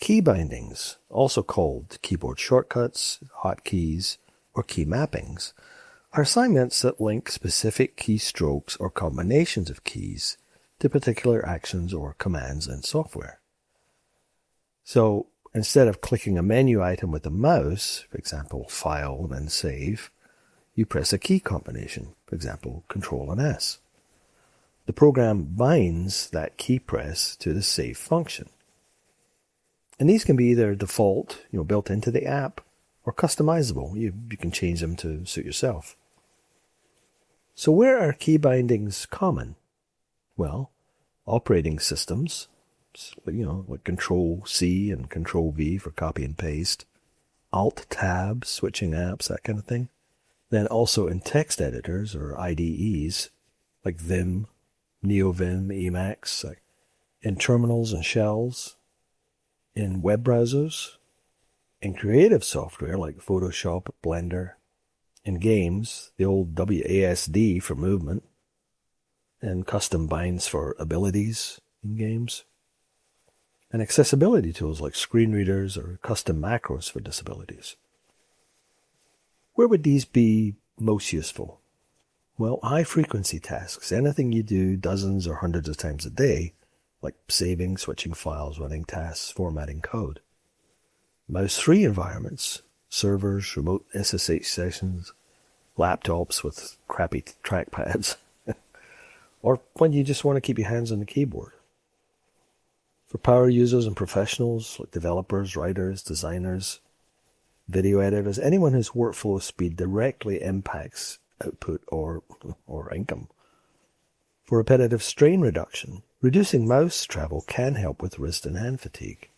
Key bindings, also called keyboard shortcuts, hotkeys, or key mappings, are assignments that link specific keystrokes or combinations of keys to particular actions or commands in software. So instead of clicking a menu item with the mouse, for example, File and Save, you press a key combination, for example, Control and S. The program binds that key press to the save function. And these can be either default, built into the app, or customizable. You can change them to suit yourself. So where are key bindings common? Well, operating systems, like Control-C and Control-V for copy and paste, Alt-Tab, switching apps, that kind of thing. Then also in text editors or IDEs, like Vim, NeoVim, Emacs, like in terminals and shells, in web browsers, in creative software like Photoshop, Blender, in games, the old WASD for movement, and custom binds for abilities in games, and accessibility tools like screen readers or custom macros for disabilities. Where would these be most useful? Well, high-frequency tasks, anything you do dozens or hundreds of times a day, like saving, switching files, running tasks, formatting code. Mouse-free environments, servers, remote SSH sessions, laptops with crappy trackpads, or when you just want to keep your hands on the keyboard. For power users and professionals, like developers, writers, designers, video editors, anyone whose workflow speed directly impacts output or income. For repetitive strain reduction, reducing mouse travel can help with wrist and hand fatigue.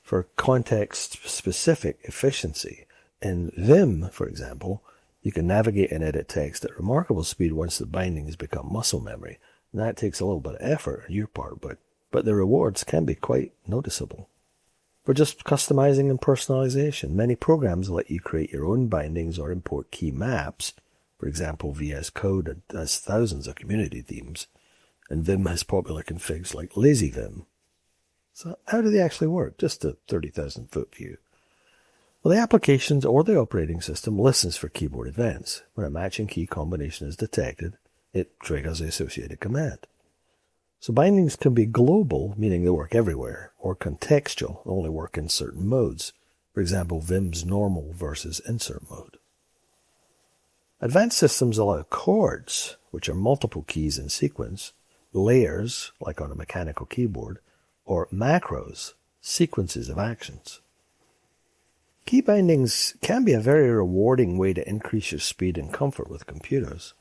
For context-specific efficiency, in Vim, for example, you can navigate and edit text at remarkable speed once the bindings become muscle memory. And that takes a little bit of effort on your part, but the rewards can be quite noticeable. For just customizing and personalization, many programs let you create your own bindings or import key maps. For example, VS Code has thousands of community themes, and Vim has popular configs like LazyVim. So how do they actually work? Just a 30,000-foot view. Well, the applications or the operating system listens for keyboard events. When a matching key combination is detected, it triggers the associated command. So bindings can be global, meaning they work everywhere, or contextual, only work in certain modes. For example, Vim's normal versus insert mode. Advanced systems allow chords, which are multiple keys in sequence, layers, like on a mechanical keyboard, or macros, sequences of actions. Key bindings can be a very rewarding way to increase your speed and comfort with computers.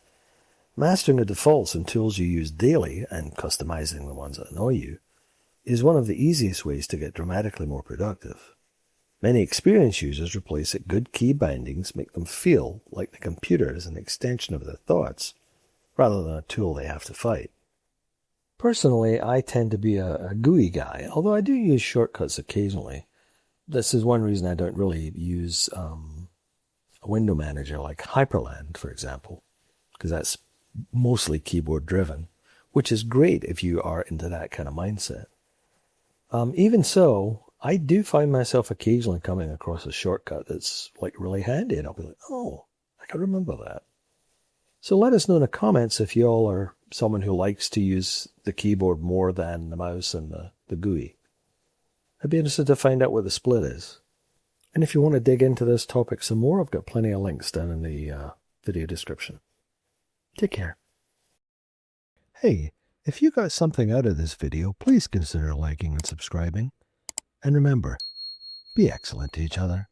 Mastering the defaults and tools you use daily, and customizing the ones that annoy you, is one of the easiest ways to get dramatically more productive. Many experienced users replace that good key bindings make them feel like the computer is an extension of their thoughts, rather than a tool they have to fight. Personally, I tend to be a GUI guy, although I do use shortcuts occasionally. This is one reason I don't really use a window manager like Hyperland, for example, because that's mostly keyboard driven, which is great if you are into that kind of mindset. Even so, I do find myself occasionally coming across a shortcut that's like really handy, and I'll be like, oh, I can remember that. So let us know in the comments if you all are someone who likes to use the keyboard more than the mouse and the GUI. I'd be interested to find out what the split is. And if you want to dig into this topic some more, I've got plenty of links down in the video description. Take care. Hey, if you got something out of this video, please consider liking and subscribing. And remember, be excellent to each other.